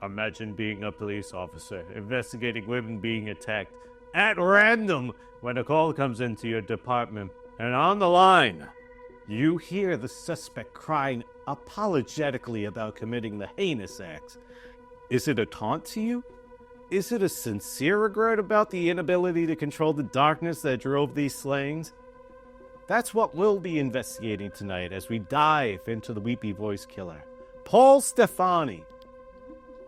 Imagine being a police officer, investigating women being attacked at random when a call comes into your department. And on the line, you hear the suspect crying apologetically about committing the heinous acts. Is it a taunt to you? Is it a sincere regret about the inability to control the darkness that drove these slayings? That's what we'll be investigating tonight as we dive into the Weepy Voice Killer, Paul Stefani.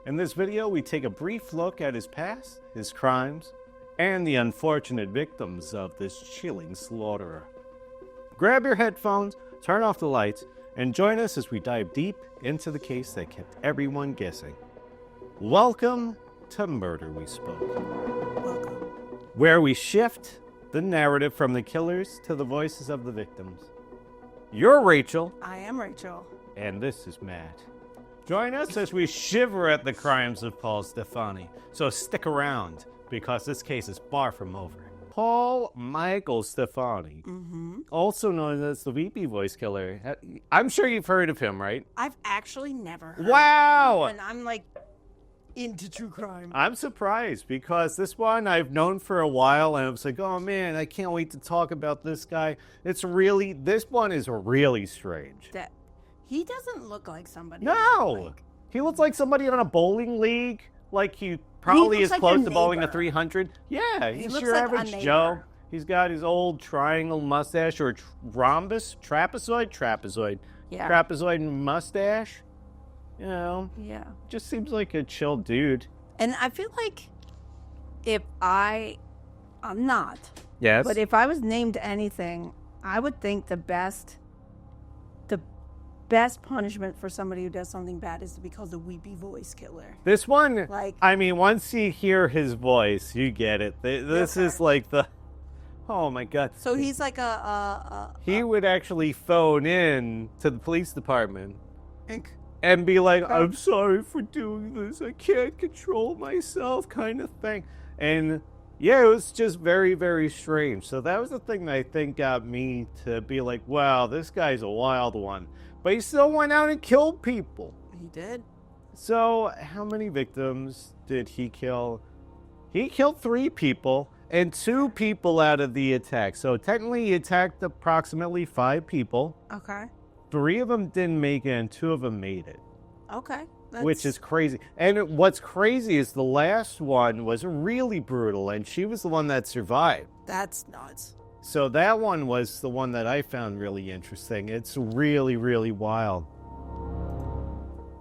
In this video, we take a brief look at his past, his crimes, and the unfortunate victims of this chilling slaughterer. Grab your headphones, turn off the lights, and join us as we dive deep into the case that kept everyone guessing. Welcome to Murder We Spoke. Welcome. Where we shift the narrative from the killers to the voices of the victims. You're Rachel. I am Rachel. And this is Matt. Join us as we shiver at the crimes of Paul Stefani. So stick around, because this case is far from over. Paul Michael Stefani, also known as the Weepy Voice Killer. I'm sure you've heard of him, right? I've actually never heard Wow! of him, and I'm like into true crime. I'm surprised because this one I've known for a while, and I was like, oh man, I can't wait to talk about this guy. This one is really strange. That he doesn't look like somebody. No! He looks like somebody on a bowling league. Like he probably is like close your to bowling a neighbor. 300. Yeah, He he's looks your like a average neighbor. Joe. He's got his old triangle mustache or trapezoid Yeah. trapezoid mustache. You know, Yeah. just seems like a chill dude. And I feel like I'm not, Yes. but if I was named anything, I would think the best punishment for somebody who does something bad is to be called the Weepy Voice Killer. This one, Like- I mean, once you hear his voice, you get it. This is like the, oh my God. So he's like He would actually phone in to the police department and be like, I'm sorry for doing this. I can't control myself kind of thing. And yeah, it was just very, very strange. So that was the thing that I think got me to be like, wow, this guy's a wild one. But he still went out and killed people. He did. So how many victims did he kill? He killed 3 people and 2 people out of the attack. So technically he attacked approximately 5 people. Okay. 3 of them didn't make it and 2 of them made it. Okay. Which is crazy. And what's crazy is the last one was really brutal, and she was the one that survived. That's nuts. So that one was the one that I found really interesting. It's really, really wild.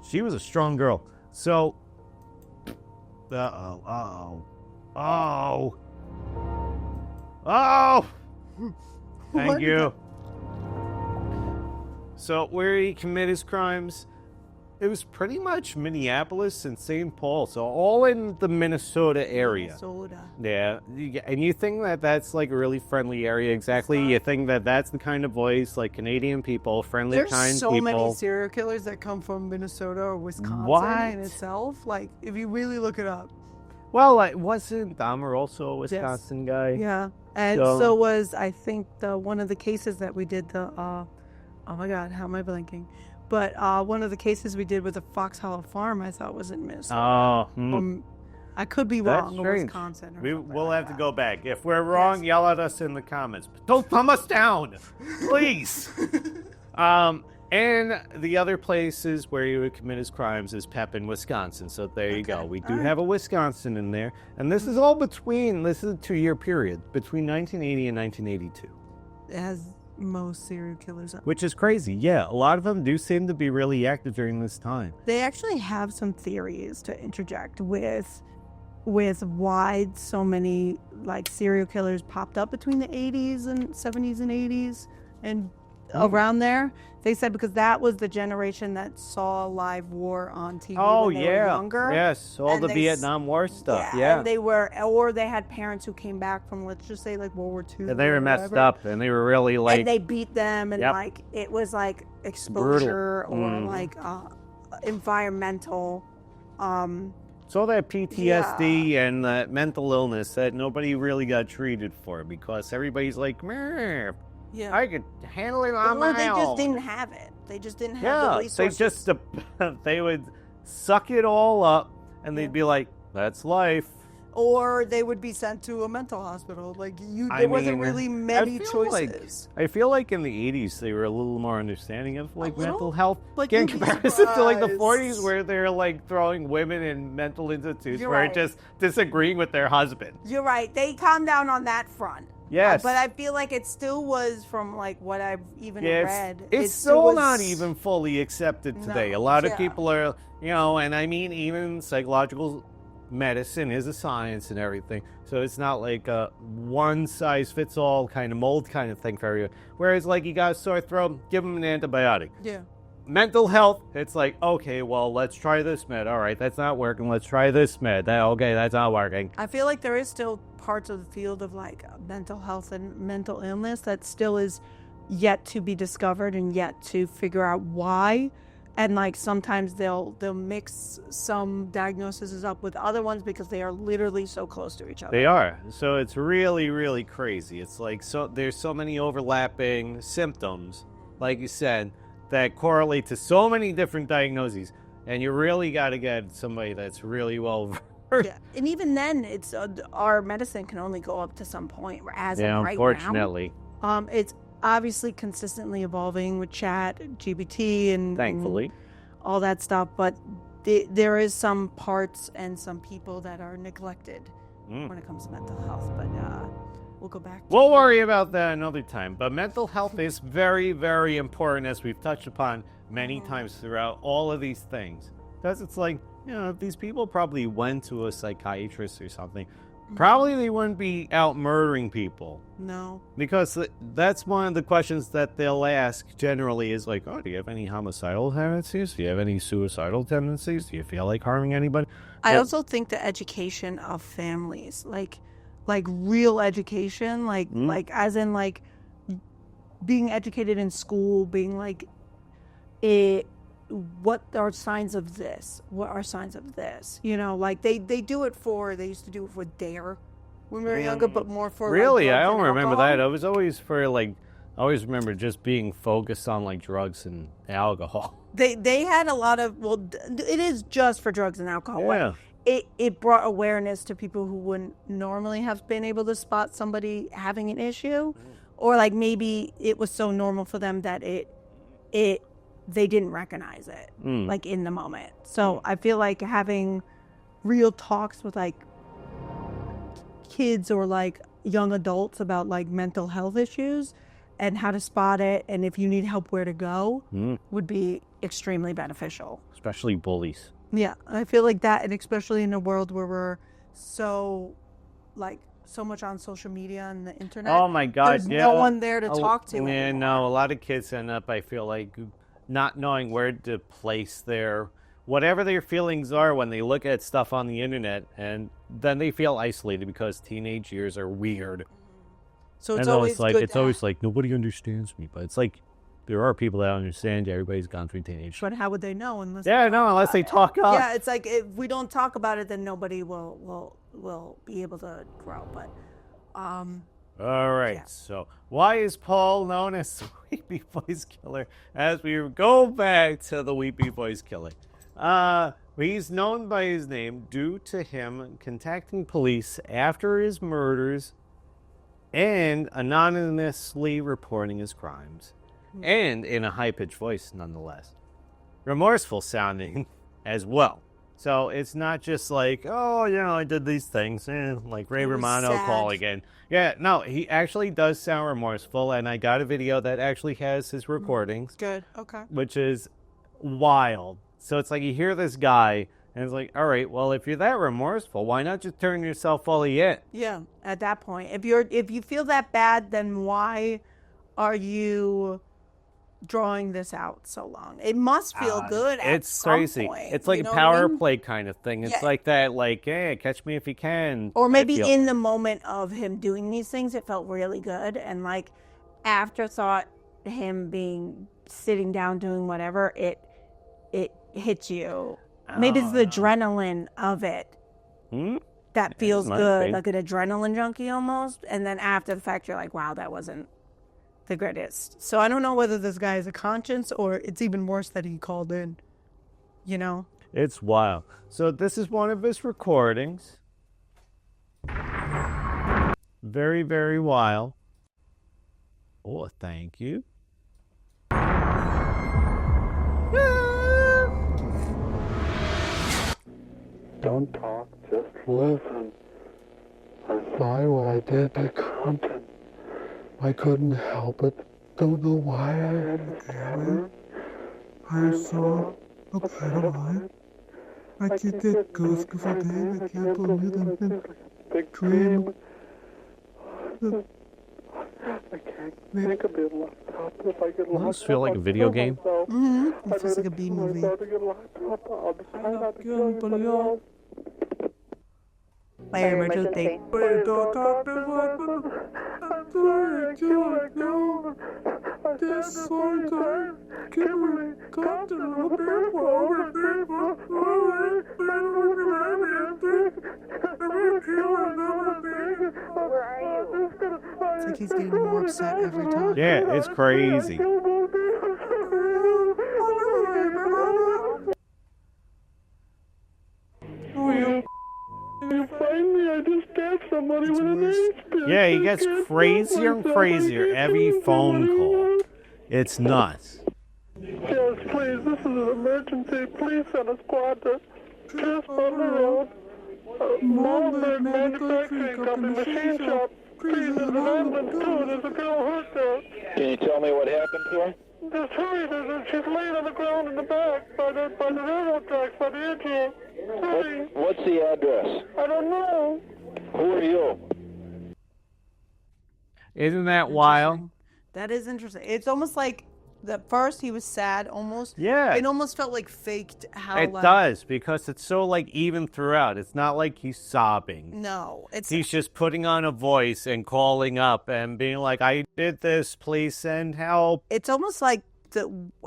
She was a strong girl. So, Thank you. So where he committed his crimes, it was pretty much Minneapolis and St. Paul, so all in the Minnesota area. Minnesota. Yeah, and you think that that's like a really friendly area, exactly. You think that that's the kind of voice, like Canadian people, friendly, There's kind so people. many serial killers that come from Minnesota or Wisconsin What? in itself. Like, if you really look it up. Well, like, wasn't Dahmer also a Wisconsin guy? Yeah. And so was, I think, one of the cases that we did, oh my God, how am I blanking? But one of the cases we did with the Fox Hollow Farm, I thought was in Minnesota. Oh, I could be That's wrong, or strange. Wisconsin. Or We'll have to go back. If we're wrong, yell at us in the comments. But don't thumb us down, please. And the other places where he would commit his crimes is Pepin, Wisconsin. So there you go. We do have a Wisconsin in there. And this is all this is a 2-year period, between 1980 and 1982. It has most serial killers. Which is crazy. Yeah, a lot of them do seem to be really active during this time. They actually have some theories to interject with why so many like serial killers popped up between the 80s and 70s and 80s and around there. They said because that was the generation that saw live war on TV when they were younger. Yes, all And the they Vietnam War stuff. Yeah. And they had parents who came back from, let's just say, like World War II. And they were or messed whatever. up, and they were really like... And they beat them, and Yep. like it was like exposure or Mm. like environmental. It's all that PTSD and that mental illness that nobody really got treated for because everybody's like, meh, Yeah. I could handle it on Or my they just own. didn't have it. They just didn't have the Yeah, resources. they would suck it all up And they'd be like, that's life. Or they would be sent to a mental hospital. Like I there wasn't mean, really I many feel choices. I feel like in the 80s they were a little more understanding of like little? mental health. Like, in you'd be comparison to like the surprised. 40s where they're like throwing women in mental institutes You're for right. just disagreeing with their husband. You're right. They calmed down on that front. Yes. But I feel like it still was, from like what I've even Yeah, read. it's it still was, not even fully accepted today. No, A lot of yeah. people are, and I mean, even psychological medicine is a science and everything. So it's not like a one-size-fits-all kind of mold kind of thing for everyone. Whereas, like, you got a sore throat, give them an antibiotic. Yeah. Mental health, it's like, okay, well, let's try this med. All right, that's not working. Let's try this med. Okay, that's not working. I feel like there is still parts of the field of like mental health and mental illness that still is yet to be discovered and yet to figure out why. And like sometimes they'll mix some diagnoses up with other ones because they are literally so close to each other. They are. So it's really, really crazy. It's like there's so many overlapping symptoms, like you said, that correlate to so many different diagnoses. And you really got to get somebody that's really well versed. Yeah. And even then, it's our medicine can only go up to some point. As of right unfortunately. now, it's obviously consistently evolving with chat, GPT, and Thankfully. and all that stuff. But there is some parts and some people that are neglected when it comes to mental health. But we'll go back. We'll worry about that another time. But mental health is very, very important, as we've touched upon many times throughout all of these things. Because it's like, if these people probably went to a psychiatrist or something, probably they wouldn't be out murdering people. No. Because that's one of the questions that they'll ask generally is like, oh, do you have any homicidal tendencies? Do you have any suicidal tendencies? Do you feel like harming anybody? I also think the education of families, like real education, like as in like being educated in school, being like, what are signs of this? What are signs of this? Like they used to do it for DARE when we were younger, but more for really, like, I drugs don't and remember alcohol. that. It was always for like, I always remember just being focused on like drugs and alcohol. They had a lot of, it is just for drugs and alcohol. Yeah. It brought awareness to people who wouldn't normally have been able to spot somebody having an issue, or like maybe it was so normal for them that they didn't recognize it like in the moment. So I feel like having real talks with like kids or like young adults about like mental health issues and how to spot it, and if you need help, where to go, would be extremely beneficial. Especially bullies. Yeah, I feel like that, and especially in a world where we're so much on social media and the internet. Oh my God! There's no one there to talk to. Yeah, anymore. no. A lot of kids end up, I feel like, not knowing where to place their whatever their feelings are when they look at stuff on the internet, and then they feel isolated because teenage years are weird. So it's and always like good it's always like nobody understands me, but it's like there are people that understand you. Everybody's gone through teenage. But how would they know unless? Unless they talk up. Yeah, it's like if we don't talk about it, then nobody will be able to grow. But All right. Yeah. So why is Paul known as the Weepy Voice Killer? As we go back to the Weepy Voice Killer, he's known by his name due to him contacting police after his murders and anonymously reporting his crimes. And in a high-pitched voice, nonetheless. Remorseful sounding as well. So it's not just like, I did these things, like Ray It was Romano sad. calling in. Yeah, no, he actually does sound remorseful, and I got a video that actually has his recordings, good. Okay. which is wild. So it's like you hear this guy, and it's like, all right, well, if you're that remorseful, why not just turn yourself fully in? Yeah. At that point, if you feel that bad, then why are you drawing this out so long? It must feel good at It's some crazy. point. It's like you a know what I power mean? play kind of thing. It's Yeah. like that, like, hey, catch me if you can. Or maybe I feel. in the moment of him doing these things, it felt really good, and like afterthought, him being sitting down doing whatever, it hits you. Maybe it's the adrenaline of it that feels might good, be. like an adrenaline junkie almost. And then after the fact, you're like, wow, that wasn't the greatest. So I don't know whether this guy is a conscience or it's even worse that he called in. It's wild. So this is one of his recordings. Very, very wild. Oh, thank you. Don't talk, just listen. I'm sorry what I did to Compton. I couldn't help it. Don't know why I had a camera. I saw a pedophile. I could get goosebumps again. I can't believe I've been big dream. I can't think of being locked up. If I get locked up, Does this feel like a video game? Mm-hmm. It feels like a B movie. I'll get locked up. I'll try not to kill anybody else. Fire emergency. I'm sorry, I killed you. This one time, Kimberly, Compton, Where are you? It's like he's getting more upset every time. Yeah, it's crazy. You find me, I just stabbed somebody with an ace. Yeah, he gets crazier and crazier every phone call. It's nuts. Yes, please, this is an emergency. Please send a squad to just on the road. Malmberg Manufacturing Company, machine shop. Please, there's an ambulance too. There's a girl hurt there. Can you tell me what happened to her? Just hurry, she's laying on the ground in the back by the railroad tracks, by the edge. Hurry. What's the address? I don't know. Who are you? Isn't that wild? That is interesting. It's almost like at first he was sad almost. Yeah. It almost felt like faked how It does, because it's so like even throughout. It's not like he's sobbing. No, it's He's just putting on a voice and calling up and being like, I did this, please send help. it's almost like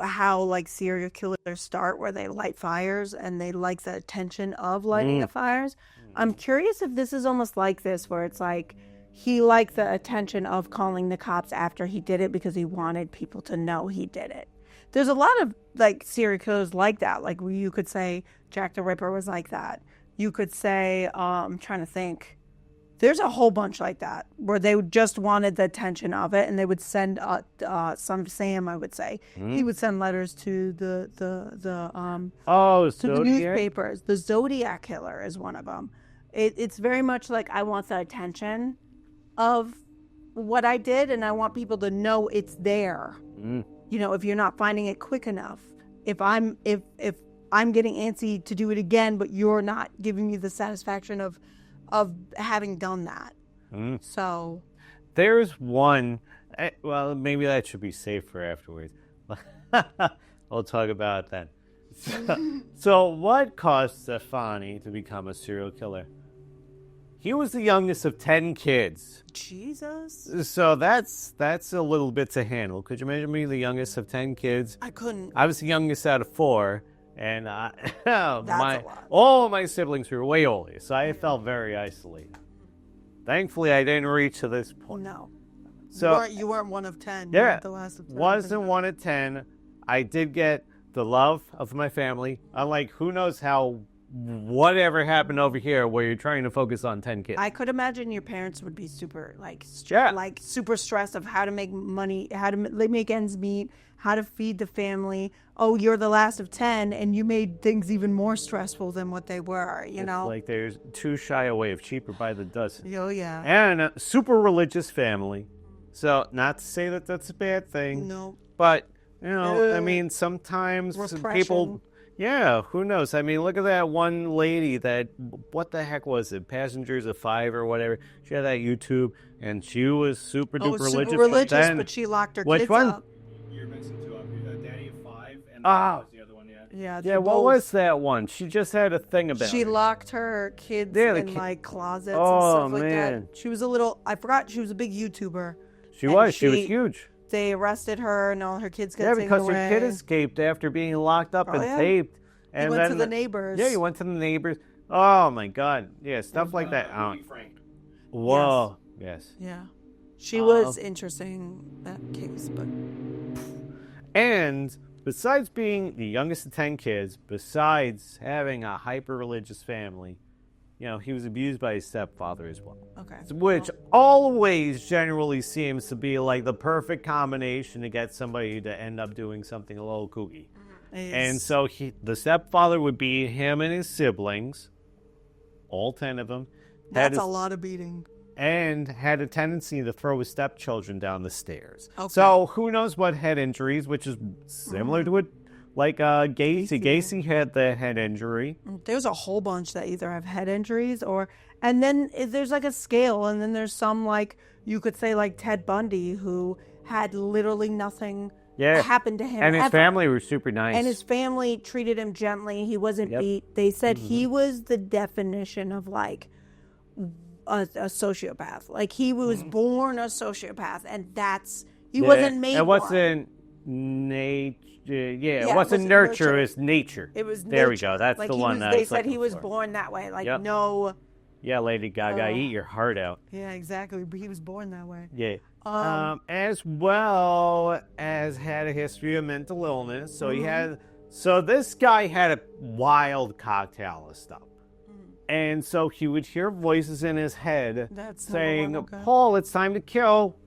how like serial killers start, where they light fires and they like the attention of lighting the fires. I'm curious if this is almost like this, where it's like he liked the attention of calling the cops after he did it because he wanted people to know he did it. There's a lot of like serial killers like that. Like you could say Jack the Ripper was like that. You could say, I'm trying to think. There's a whole bunch like that where they just wanted the attention of it, and they would send Son of Sam, I would say. He would send letters to the newspapers. The Zodiac Killer is one of them. It's very much like, I want the attention of what I did, and I want people to know it's there. You know, if you're not finding it quick enough, if I'm getting antsy to do it again, but you're not giving me the satisfaction of having done that. So There's one, well, maybe that should be saved for afterwards. I'll talk about that. So what caused Stefani to become a serial killer? He was the youngest of 10 kids. Jesus. So that's a little bit to handle. Could you imagine being the youngest of 10 kids? I couldn't. I was the youngest out of 4. And a lot. all of my siblings were way older, so I felt very isolated. Thankfully, I didn't reach to this point. No. So You weren't one of 10. yeah, You weren't the last of 10. wasn't one of 10. I did get the love of my family. Unlike who knows how, whatever happened over here, where you're trying to focus on 10 kids. I could imagine your parents would be super Yeah. super stressed of how to make money, how to make ends meet, how to feed the family. Oh, you're the last of 10, and you made things even more stressful than what they were, you know? Like there's too shy away of cheaper by the dozen. Oh, yeah. And a super religious family. So not to say that that's a bad thing. No. But, you know, I mean, sometimes people, yeah, who knows? I mean, look at that one lady that, what the heck was it? Passengers of 5 or whatever. She had that YouTube, and she was super duper religious. Super religious, then, but she locked her which kids one? up. You're missing 2 of you. Daddy of 5, and Ah. was the other one, yeah. Yeah, Yeah, what was that one? She just had a thing about She it. locked her kids Yeah, the in like closets and Oh, stuff like man. that. She was a little, I forgot she was a big YouTuber. She and was she- huge. They arrested her and all her kids got Yeah, taken because away. her kid escaped after being locked up and yeah. taped. He And went to then the neighbors. Yeah, he went to the neighbors. Oh my God. Yeah, stuff like that. Ruby Frank. Whoa. Yes. Yeah. She was interesting, that case, but And besides being the youngest of 10 kids, besides having a hyper-religious family, he was abused by his stepfather as well. Okay. Which always generally seems to be like the perfect combination to get somebody to end up doing something a little kooky. And so the stepfather would beat him and his siblings, all 10 of them. That's a lot of beating. And had a tendency to throw his stepchildren down the stairs. Okay. So who knows what head injuries, which is similar to it. Like Gacy. Gacy had the head injury. There's a whole bunch that either have head injuries and then there's like a scale, and then there's some like you could say like Ted Bundy, who had literally nothing happen to him. And his ever. family were super nice. And his family treated him gently. He wasn't beat. They said he was the definition of like a sociopath. Like he was born a sociopath, and he wasn't made. It wasn't nature. It wasn't nurture. It's nature. It was. There nature. we go. That's like the one. They said he was born that way. Like no. Yeah, Lady Gaga, eat your heart out. Yeah, exactly. He was born that way. Yeah. As well as had a history of mental illness. So this guy had a wild cocktail of stuff. And so he would hear voices in his head saying, Paul, it's time to kill.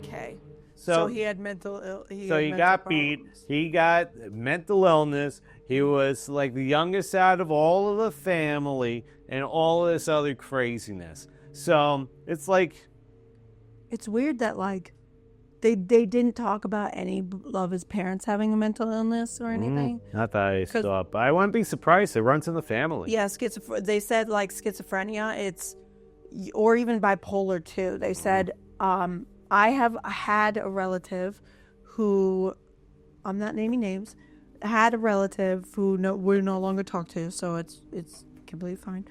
Okay. So he had mental illness. So he got beat. He got mental illness. He was like the youngest out of all of the family and all of this other craziness. So it's like... It's weird that like they didn't talk about any of his parents having a mental illness or anything. Not that I saw, but I wouldn't be surprised. It runs in the family. Yeah, they said like schizophrenia, or even bipolar too. They said, I have had a relative who, I'm not naming names, had a relative who we no longer talk to, so it's completely fine.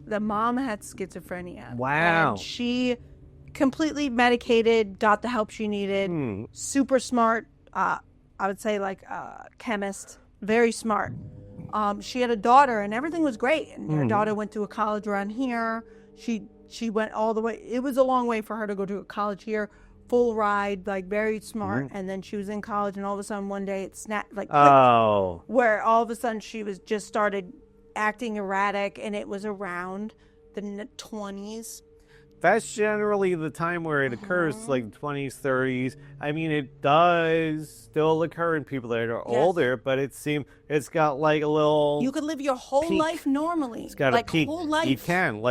The mom had schizophrenia. Wow. And she completely medicated, got the help she needed, super smart, I would say like chemist, very smart. She had a daughter and everything was great. And her daughter went to a college around here. She went all the way. It was a long way for her to go to a college here, full ride, like very smart. And then she was in college and all of a sudden one day it snapped, like clicked, where all of a sudden she was just started acting erratic, and it was around the 20s. That's generally the time where it occurs, like the 20s, 30s. I mean, it does still occur in people that are older, but it's got like a little... You could live your whole peak. Life normally. It's got like, a peak. Whole life. You can.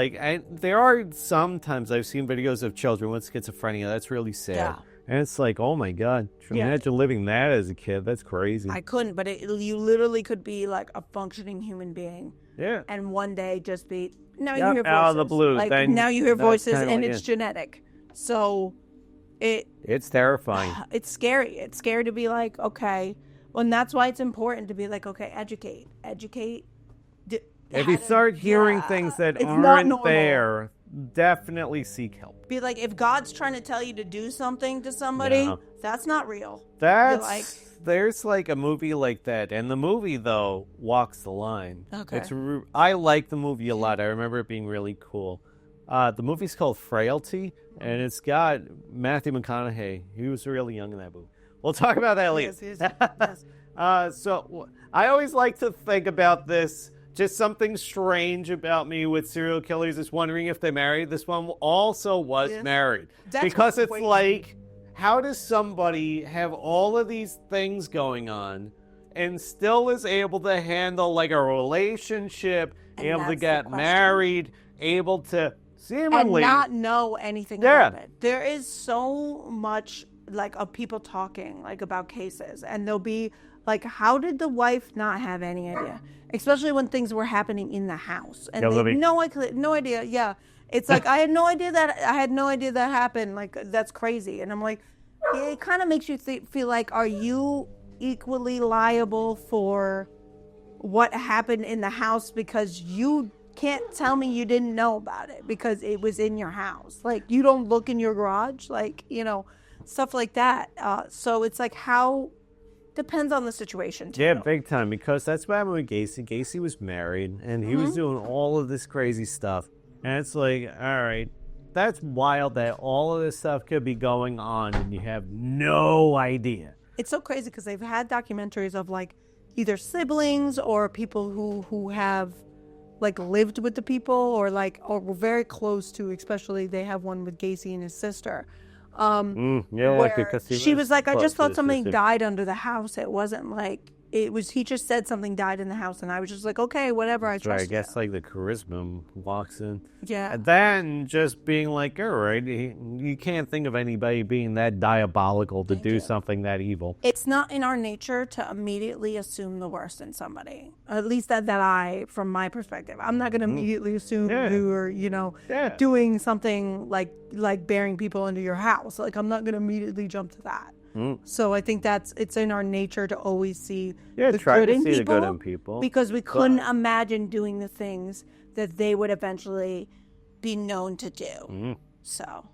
There are sometimes I've seen videos of children with schizophrenia. That's really sad. Yeah. And it's like, oh my God. Imagine living that as a kid. That's crazy. I couldn't, but you literally could be like a functioning human being. Yeah. And one day just be... Now you hear voices. Out of the blue. Like, then now you hear voices, kinda and it's genetic. So it's terrifying. It's scary. It's scary to be like, okay. Well, and that's why it's important to be like, okay, educate. If you start hearing things that aren't there, definitely seek help. Be like, if God's trying to tell you to do something to somebody, that's not real. There's like a movie like that, and the movie though walks the line. Okay. I like the movie a lot. I remember it being really cool. The movie's called Frailty, and it's got Matthew McConaughey. He was really young in that movie. We'll talk about that later. Yes. So I always like to think about this. Just something strange about me with serial killers is wondering if they're married. This one also was married. Because it's like, how does somebody have all of these things going on and still is able to handle like a relationship, able to get married, able to seemingly... And not know anything about it. There is so much like of people talking like about cases, and they'll be like, how did the wife not have any idea? Especially when things were happening in the house, and they had no idea. Yeah, it's like I had no idea that happened. Like that's crazy. And I'm like, it kind of makes you feel like, are you equally liable for what happened in the house because you can't tell me you didn't know about it because it was in your house? Like you don't look in your garage, like stuff like that. So it's like how. Depends on the situation, too. Yeah, big time, because that's what happened with Gacy. Gacy was married, and he was doing all of this crazy stuff. And it's like, all right, that's wild that all of this stuff could be going on and you have no idea. It's so crazy because they've had documentaries of like either siblings or people who have like lived with the people or were very close to, especially they have one with Gacy and his sister. Yeah, because she was like, I just thought something sister. died under the house. It wasn't like he just said something died in the house, and I was just like, okay, whatever. I Right, trust I guess like the charisma walks in. Yeah. And then just being like, all right, you can't think of anybody being that diabolical to do something that evil. It's not in our nature to immediately assume the worst in somebody. At least that I, from my perspective, I'm not going to immediately assume you are, doing something like burying people into your house. Like, I'm not going to immediately jump to that. So I think it's in our nature to always see the try good to in see people, the good in people. because we couldn't imagine doing the things that they would eventually be known to do. So,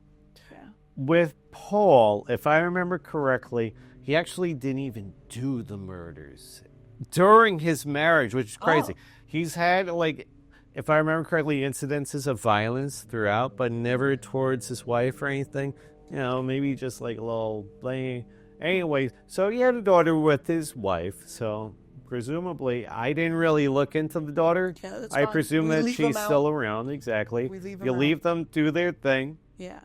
yeah. With Paul, if I remember correctly, he actually didn't even do the murders during his marriage, which is crazy. He's had, like, if I remember correctly, incidences of violence throughout, but never towards his wife or anything. You know, maybe just like a little blame. Anyway, so he had a daughter with his wife. So presumably, I didn't really look into the daughter. Yeah, that's I fine. presume We that leave she's them out. still around. Exactly. We leave you them out. leave them do their thing. Yeah.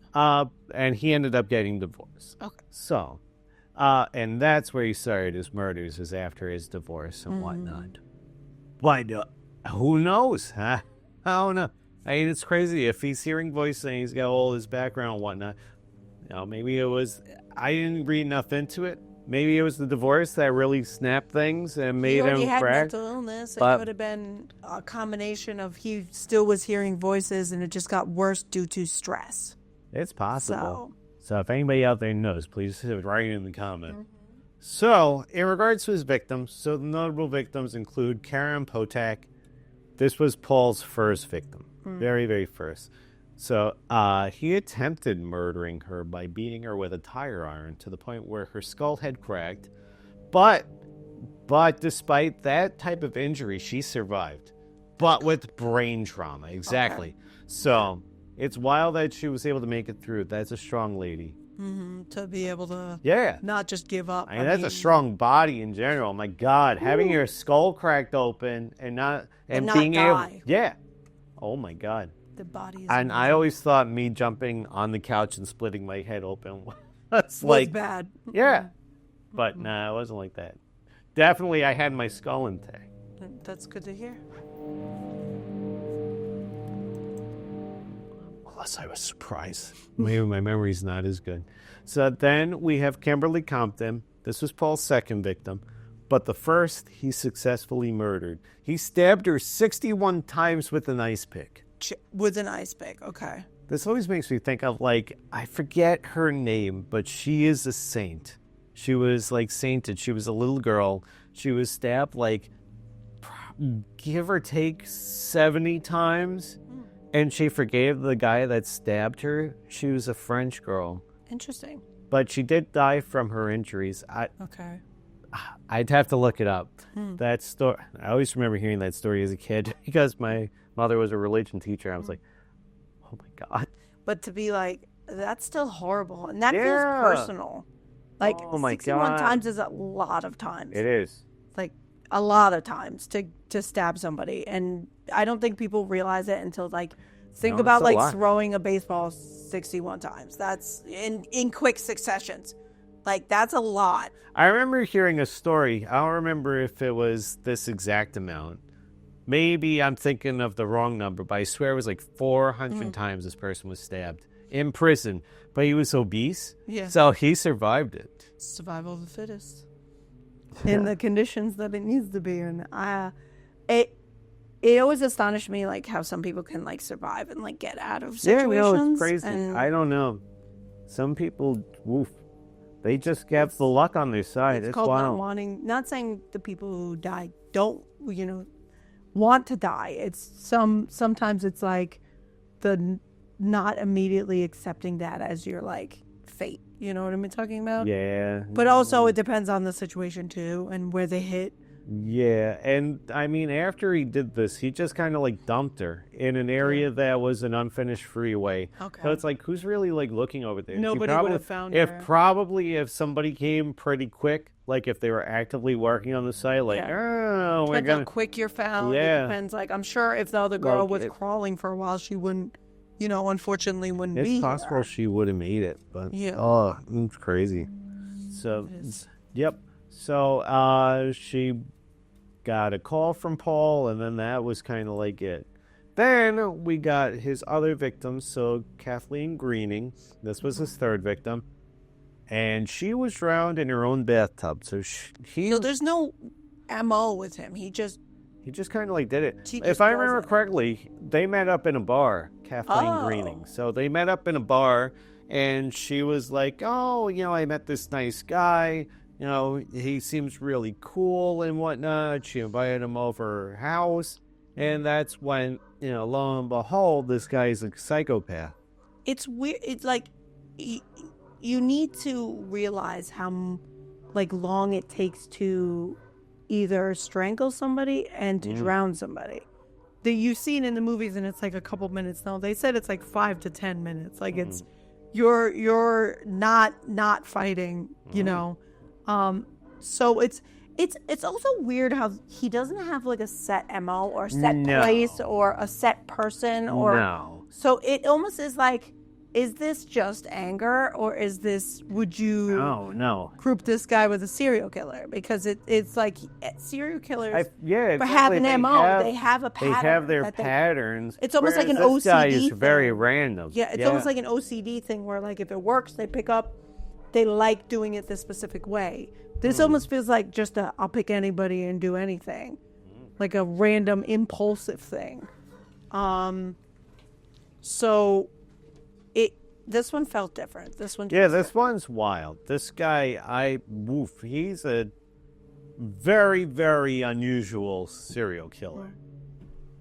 And he ended up getting divorced. Okay. So, and that's where he started his murders, is after his divorce and whatnot. But who knows? Huh? I don't know. I mean, it's crazy. If he's hearing voices and he's got all his background and whatnot, you know, maybe it was, I didn't read enough into it. Maybe it was the divorce that really snapped things and made He already him had crack. mental illness. It but- could have been a combination of he still was hearing voices and it just got worse due to stress. It's possible. So if anybody out there knows, please write it in the comment. So, in regards to his victims, so the notable victims include Karen Potak. This was Paul's first victim. Very, very first. So, he attempted murdering her by beating her with a tire iron to the point where her skull had cracked. But despite that type of injury, she survived. But with brain trauma, exactly. Okay. So, it's wild that she was able to make it through. That's a strong lady. To be able to Yeah. not just give up. I mean, that's a strong body in general. My God, having your skull cracked open and not being die. able, yeah. Oh my God. The body is And I always thought me jumping on the couch and splitting my head open was was bad. yeah. But nah, it wasn't like that. Definitely, I had my skull intact. That's good to hear. Unless I was surprised. Maybe my memory's not as good. So then we have Kimberly Compton. This was Paul's second victim. But the first, he successfully murdered. He stabbed her 61 times with an ice pick. With an ice pick, okay. This always makes me think of, like, I forget her name, but she is a saint. She was, like, sainted. She was a little girl. She was stabbed, like, give or take 70 times. And she forgave the guy that stabbed her. She was a French girl. Interesting. But she did die from her injuries. Okay. I'd have to look it up. That story, I always remember hearing that story as a kid because my mother was a religion teacher. I was like, oh my God. But to be like, that's still horrible. And that Yeah. feels personal. Like, Oh my 61 God. times is a lot of times. It is. Like, a lot of times to stab somebody. And I don't think people realize it until, like, think No, about, it's a like, lot. throwing a baseball 61 times. That's in quick successions. Like, that's a lot. I remember hearing a story. I don't remember if it was this exact amount. Maybe I'm thinking of the wrong number, but I swear it was like 400 times this person was stabbed in prison. But he was obese, Yeah. so he survived it. Survival of the fittest. In the conditions that it needs to be in. It always astonished me, like, how some people can, like, survive and, like, get out of situations. Yeah, no, it's crazy. And I don't know. Some people, woof, they just get the luck on their side. It's called not wild. wanting, not saying the people who die don't, want to die. It's sometimes it's like the not immediately accepting that as your, like, fate. You know what I'm talking about? Yeah. But also it depends on the situation too and where they hit Yeah, and I mean, after he did this, he just kind of like dumped her in an area that was an unfinished freeway. Okay. So it's like, who's really like looking over there? She Nobody probably- would have found if her. Probably if somebody came pretty quick, like if they were actively working on the site, like, Yeah. oh, we're Depends how gonna. quick you're found. Yeah. It depends. Like, I'm sure if the other girl Like, was it- crawling for a while, she wouldn't, unfortunately wouldn't be It's possible here. she would have made it, but Yeah. oh, it's crazy. So, It is. yep. So, she got a call from Paul, and then that was kind of like it. Then we got his other victims. So Kathleen Greening, this was his third victim, and she was drowned in her own bathtub. So So there's no MO with him. He just kind of like did it. She If just I does remember it. correctly, they met up in a bar, Kathleen Oh. Greening. So they met up in a bar, and she was like, oh, I met this nice guy. He seems really cool and whatnot. She invited him over her house. And that's when, lo and behold, this guy's a psychopath. it's weird. It's like you need to realize how long it takes to either strangle somebody and to drown somebody. You've seen in the movies, and it's like a couple minutes. No, they said it's like 5 to 10 minutes. Like it's you're not fighting. So it's also weird how he doesn't have like a set MO or a set No. place or a set person or No. so it almost is like, is this just anger or would you Oh, no. group this guy with a serial killer? Because it's like serial killers Yeah, for having exactly. MO, they have a They pattern. have their that they- patterns. It's almost like whereas an this guy OCD is very thing. random. Yeah, it's almost like an OCD thing where like if it works, they like doing it this specific way. This almost feels like just I'll pick anybody and do anything. Like a random impulsive thing. So this one felt different. This one Yeah, this one's wild. This guy, he's a very, very unusual serial killer.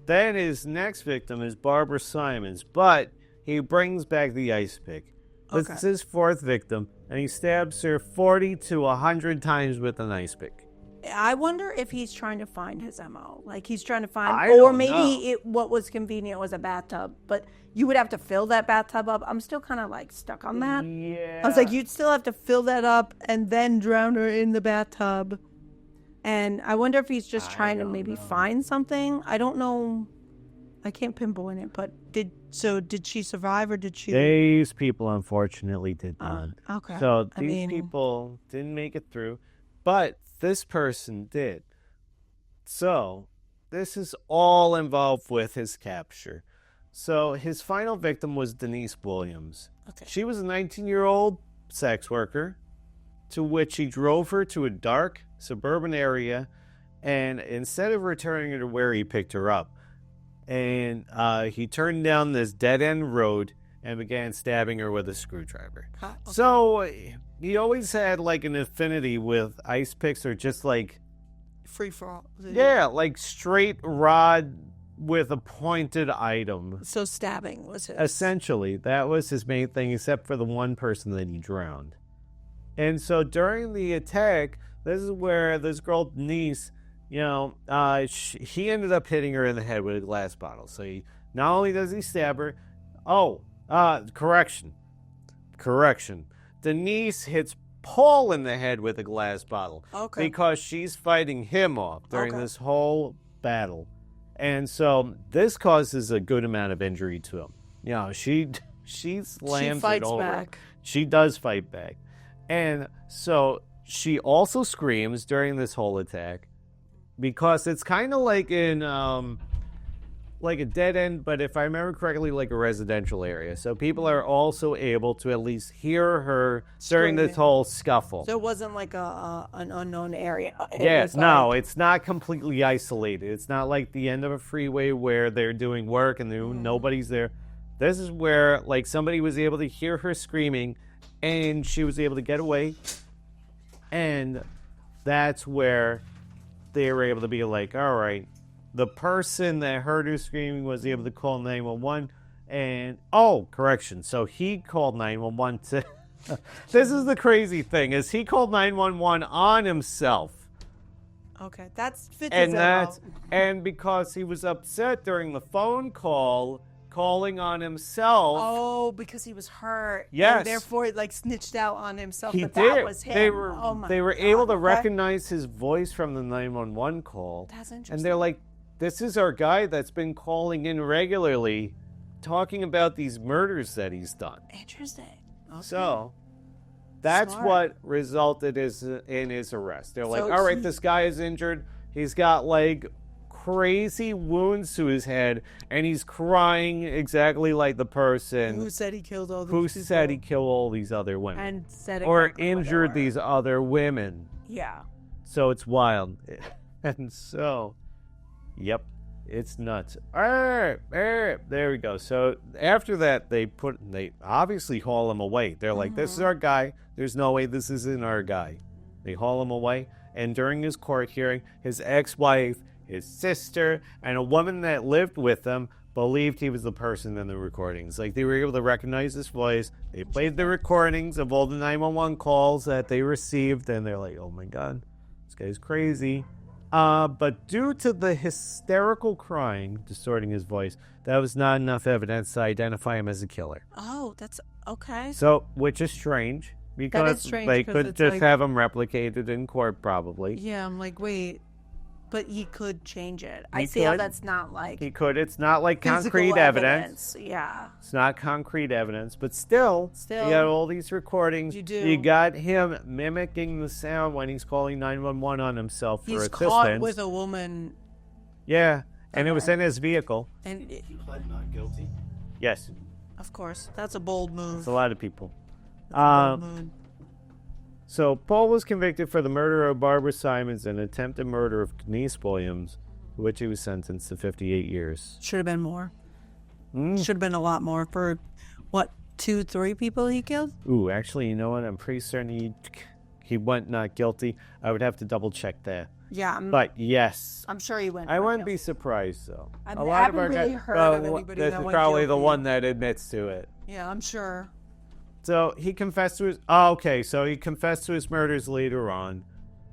Then his next victim is Barbara Simons, but he brings back the ice pick. This Okay. is his fourth victim, and he stabs her 40 to 100 times with an ice pick. I wonder if he's trying to find his MO. Like he's trying to find, I or don't maybe know. what was convenient was a bathtub, but you would have to fill that bathtub up. I'm still kind of like stuck on that. Yeah. I was like, you'd still have to fill that up and then drown her in the bathtub. And I wonder if he's just trying to maybe find something. I don't know. I can't pinpoint it, but did she survive or did she? These people, unfortunately, did not. Okay. So I these mean- people didn't make it through, but this person did. So this is all involved with his capture. So his final victim was Denise Williams. Okay. She was a 19-year-old sex worker to which he drove her to a dark suburban area, and instead of returning her to where he picked her up, and he turned down this dead-end road and began stabbing her with a screwdriver. Okay. So he always had like an affinity with ice picks, or just like, Free for all. yeah, like straight rod with a pointed item. So stabbing was his. Essentially, that was his main thing, except for the one person that he drowned. And so during the attack, this is where this girl Denise, he ended up hitting her in the head with a glass bottle. So not only does he stab her, correction. Denise hits Paul in the head with a glass bottle. Okay. Because she's fighting him off during Okay. this whole battle. And so this causes a good amount of injury to him. She slams it fights over. back. She does fight back. And so she also screams during this whole attack, because it's kind of like in like a dead end, but if I remember correctly, like a residential area. So people are also able to at least hear her during this Screaming. whole scuffle. So it wasn't like an unknown area. It Yes, was no, like- it's not completely isolated. It's not like the end of a freeway where they're doing work and nobody's there. This is where like somebody was able to hear her screaming, and she was able to get away. And that's where they were able to be like, all right, the person that heard her screaming was able to call 911. And, correction. So he called 911 to... This is the crazy thing, is he called 911 on himself. Okay, that's fits And his that's MO. and because he was upset during the phone call, calling on himself. Oh, because he was hurt. Yes. And therefore, like, snitched out on himself. He But did. that was him. They were oh my they were God. able to Okay. recognize his voice from the 911 call. That's interesting. And they're like, this is our guy that's been calling in regularly, talking about these murders that he's done. Interesting. Okay. So that's Smart. what resulted in his arrest. They're like, So all right, he- this guy is injured. He's got like crazy wounds to his head, and he's crying exactly like the person Who said he killed all these who people? said he killed all these other women And said or exactly what they injured were. these other women. Yeah. So it's wild. And so, yep, it's nuts. There we go. So after that, they obviously haul him away. They're like, this is our guy. There's no way this isn't our guy. They haul him away. And during his court hearing, his ex-wife, his sister, and a woman that lived with him believed he was the person in the recordings. Like, they were able to recognize his voice. They played the recordings of all the 911 calls that they received, and they're like, oh my God, this guy's crazy. But due to the hysterical crying distorting his voice, that was not enough evidence to identify him as a killer. Oh, that's okay. So, which is strange, because strange, they 'cause could it's just like- have him replicated in court, probably. Yeah, I'm like, wait. But he could change it. I He see how could. that's not like He could. It's not like physical concrete evidence. Yeah. It's not concrete evidence, but still, Still, you got all these recordings. you do. You got him mimicking the sound when he's calling 911 on himself for He's assistance. caught with a woman, Yeah, and it was in his vehicle. and He pled not guilty. Yes, of course, that's a bold move. it's a lot of people. Bold move. So Paul was convicted for the murder of Barbara Simons and attempted murder of Denise Williams, for which he was sentenced to 58 years. Should have been more. Hmm. Should have been a lot more for what 2-3 people he killed. Ooh, actually, you know what? I'm pretty certain he went not guilty. I would have to double check that. Yeah, But yes, I'm sure he went. I not wouldn't guilty. be surprised though. I A lot of haven't our really guys- heard of anybody this that is went probably the guilty. one that admits to it. Yeah, I'm sure. So he confessed to his. Oh, okay, so he confessed to his murders later on.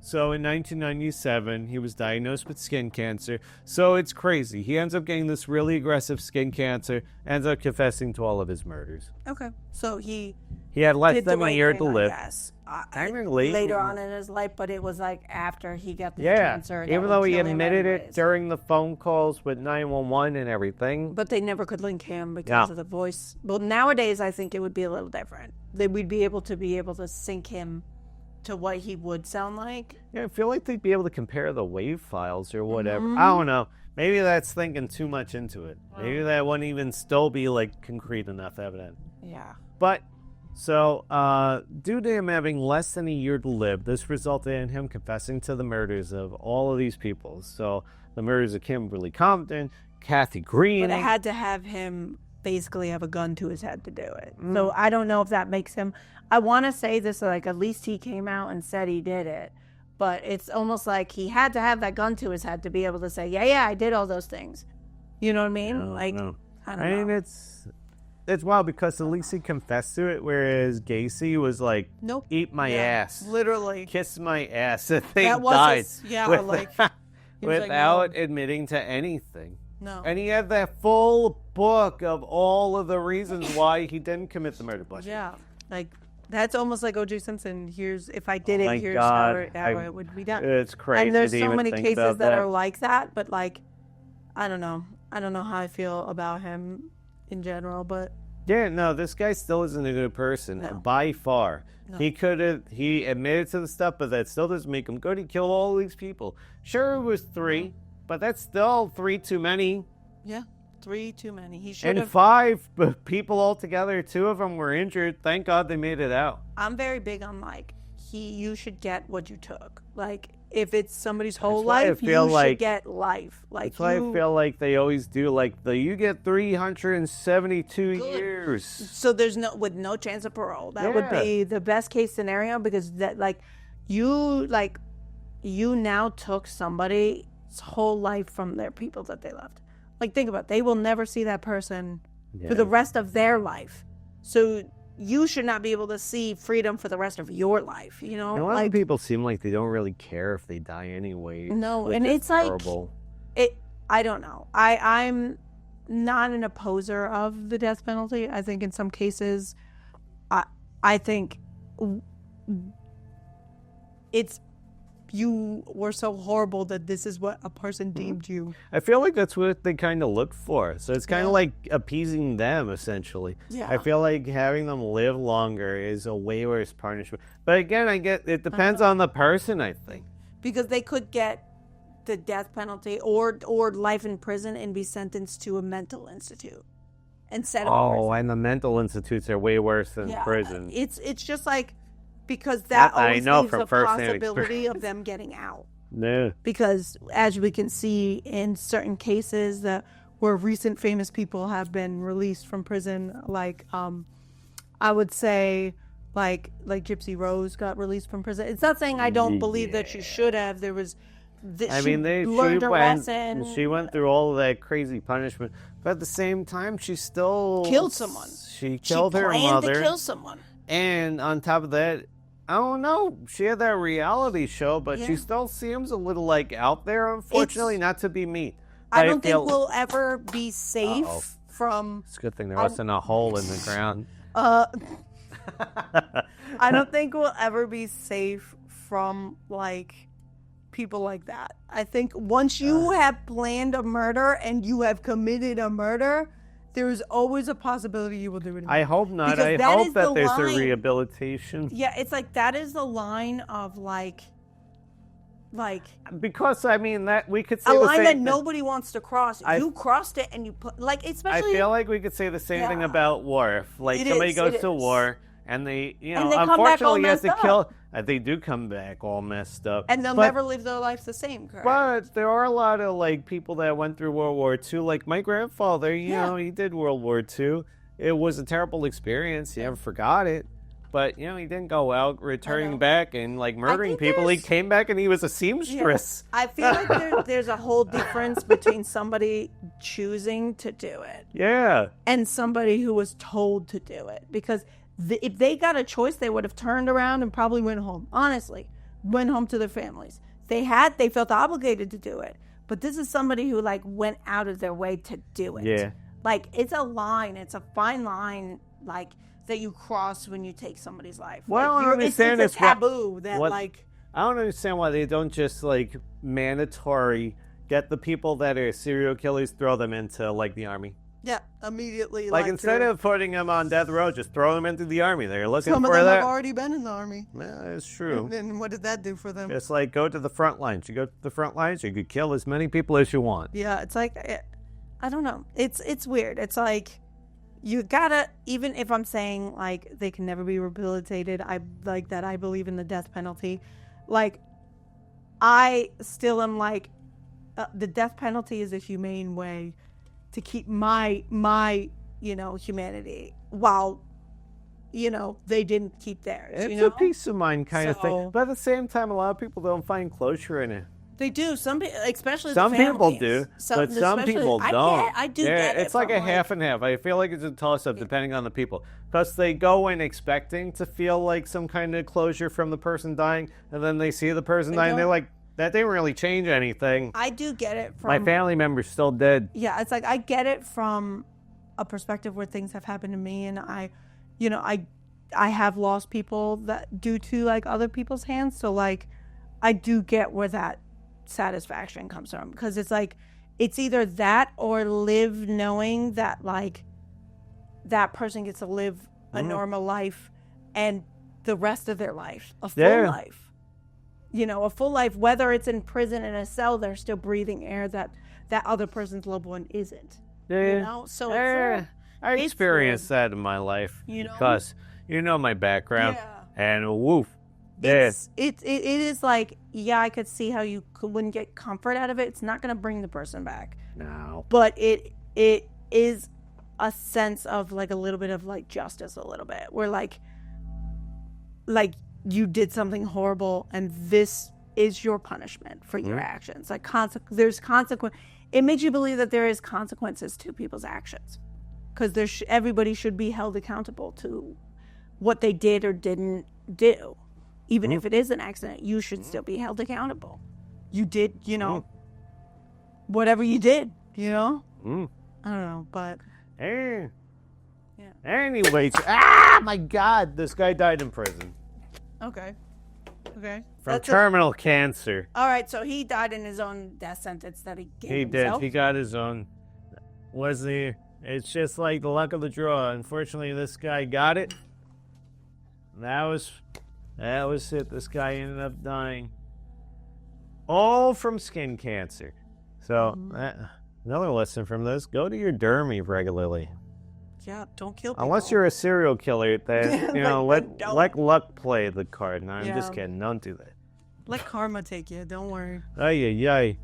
So in 1997, he was diagnosed with skin cancer. So it's crazy. He ends up getting this really aggressive skin cancer, ends up confessing to all of his murders. Okay, so he He had less did the than a right year thing, to I live. guess. Technically. later on in his life, but it was like after he got the Yeah, cancer. that even would though he kill him admitted it anyways. during the phone calls with 911 and everything. But they never could link him because Yeah. of the voice. Well, nowadays I think it would be a little different. We'd be able to sync him to what he would sound like. Yeah, I feel like they'd be able to compare the wave files or whatever. Mm-hmm. I don't know. Maybe that's thinking too much into it. Maybe that wouldn't even still be like concrete enough evidence. Yeah. But so, due to him having less than a year to live, this resulted in him confessing to the murders of all of these people. So, the murders of Kimberly Compton, Kathy Green. But it had to have him basically have a gun to his head to do it. So I don't know if that makes him. I want to say this like at least he came out and said he did it. But it's almost like he had to have that gun to his head to be able to say, yeah, I did all those things. You know what I mean? I don't I don't know. mean, it's wild because at least he confessed to it, whereas Gacy was like, Nope. eat my ass. literally. Kiss my ass. The thing That was died. his- yeah, with- like, he was like, without no. admitting to anything. No. And he had that full book of all of the reasons why he didn't commit the murder. Bless you. Yeah. Like that's almost like O.J. Simpson. Here's if I did Oh it. my Here's God. how it would be done. It's crazy. And there's to so even many think cases about that are like that. But like, I don't know. I don't know how I feel about him in general. But Yeah, no, this guy still isn't a good person No. by far. He admitted to the stuff, but that still doesn't make him good. He killed all these people. Sure, it was 3, but that's still 3 too many. Yeah. 3 too many. He should And have. 5 people altogether. 2 of them were injured. Thank God they made it out. I'm very big on like you should get what you took. Like if it's somebody's whole why I life, feel you like- should get life. Like That's why I you- feel like they always do. Like you get 372 years. So there's no chance of parole. That would Yeah. be the best case scenario because you now took somebody's whole life from their people that they loved. Like think about it. They will never see that person for the rest of their life. So you should not be able to see freedom for the rest of your life, you know? A lot like, of people seem like they don't really care if they die anyway. No, which and is it's like, horrible. I don't know. I'm not an opposer of the death penalty. I think in some cases, I think it's, you were so horrible that this is what a person deemed you. I feel like that's what they kind of look for. So it's kind of like appeasing them, essentially. Yeah. I feel like having them live longer is a way worse punishment. But again, I get it depends on the person, I think. Because they could get the death penalty or life in prison and be sentenced to a mental institute instead of prison. And the mental institutes are way worse than prison. It's just like, because that I always know leaves from a firsthand possibility of them getting out. No. Because as we can see in certain cases that where recent famous people have been released from prison, like I would say like Gypsy Rose got released from prison. It's not saying I don't believe that she should have. There was she learned her lesson. She went through all of that crazy punishment, but at the same time, she still killed someone. She killed her mother. To kill someone. And on top of that, I don't know. She had that reality show, but she still seems a little like out there. Unfortunately, not to be mean. I don't think we'll ever be safe from. It's a good thing there wasn't a hole in the ground. I don't think we'll ever be safe from like people like that. I think once you have planned a murder and you have committed a murder, there is always a possibility you will do it again. I hope not. Because I hope is that the there's line. a rehabilitation. Yeah, it's like that is the line of like Because I mean that we could say a the line same that thing. nobody wants to cross. You crossed it and you put like, I especially. feel like we could say the same thing about war. If like somebody goes to war and they, And they come back all unfortunately has messed to up. kill. They do come back all messed up, And they'll never live their life the same, correct? But there are a lot of like people that went through World War II. Like my grandfather, you know, he did World War II. It was a terrible experience. He never forgot it. But, you know, he didn't go out returning back and, like, murdering people. He came back and he was a seamstress. I feel like there's a whole difference between somebody choosing to do it and somebody who was told to do it. Because if they got a choice, they would have turned around and probably went home. Honestly, went home to their families. They felt obligated to do it. But this is somebody who, like, went out of their way to do it. Yeah. Like, it's a line. It's a fine line, like, that you cross when you take somebody's life. Well, like, I don't understand it's a taboo that, like... I don't understand why they don't just, like, mandatory get the people that are serial killers, throw them into, like, the army. Yeah, immediately. Like instead of putting them on death row, just throw them into the army. They're looking some for of them that. have already been in the army. Yeah, it's true. And what did that do for them? It's like go to the front lines. You go to the front lines, you could kill as many people as you want. Yeah, it's like I don't know. It's weird. It's like you gotta, even if I'm saying like they can never be rehabilitated, I like that. I believe in the death penalty. Like I still am like the death penalty is a humane way to keep my humanity while they didn't keep theirs. It's a peace of mind kind of thing, but at the same time, a lot of people don't find closure in it. They do. Some, especially some the people families. do, but some people don't. I do get it. It's like a half and half. I feel like it's a toss-up depending on the people. Because they go in expecting to feel like some kind of closure from the person dying, and then they see the person dying, they're like, that didn't really change anything. I do get it from... My family member's still dead. Yeah, it's like I get it from a perspective where things have happened to me, and I have lost people that due to like other people's hands. So like, I do get where that satisfaction comes from, because it's like it's either that or live knowing that like that person gets to live a normal life and the rest of their life, a full life. A full life, whether it's in prison in a cell, they're still breathing air that other person's loved one isn't. Yeah. So I experienced that in my life. Because my background. Yeah. And woof. It is like, I could see how you wouldn't get comfort out of it. It's not going to bring the person back. No. But it is a sense of like a little bit of like justice, a little bit. Where like you did something horrible and this is your punishment for your actions. Like there's consequence. It makes you believe that there is consequences to people's actions, because everybody should be held accountable to what they did or didn't do. Even if it is an accident, you should still be held accountable. You did, whatever you did, I don't know, but... Eh. Yeah. Anyways, my God, this guy died in prison Okay. from That's terminal cancer. All right, so he died in his own death sentence that he gave himself. He got his own. It's just like the luck of the draw. Unfortunately, this guy got it. That was it. This guy ended up dying. All from skin cancer. So, another lesson from this, go to your dermy regularly. Yeah, don't kill people. Unless you're a serial killer, then, let luck play the card. No, I'm Yeah. just kidding. Don't do that. Let karma take you, don't worry. Ay.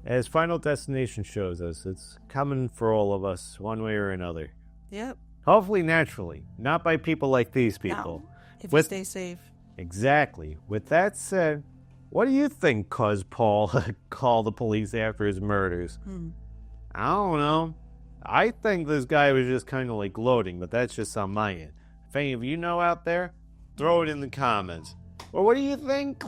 As Final Destination shows us, it's coming for all of us, one way or another. Yep. Hopefully naturally, not by people like these people. No, if you stay safe. Exactly. With that said, what do you think caused Paul to call the police after his murders? I don't know. I think this guy was just kind of like gloating, but that's just on my end. If any of you know out there, throw it in the comments. Or what do you think,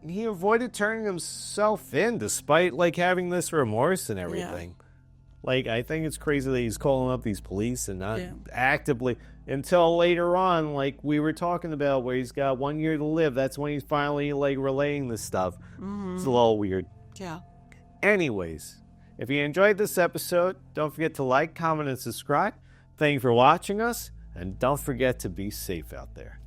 he avoided turning himself in despite, having this remorse and everything? I think it's crazy that he's calling up these police and not actively until later on, like we were talking about, where he's got 1 year to live. That's when he's finally, relaying this stuff. It's a little weird. Yeah. Anyways, if you enjoyed this episode, don't forget to like, comment, and subscribe. Thank you for watching us, and don't forget to be safe out there.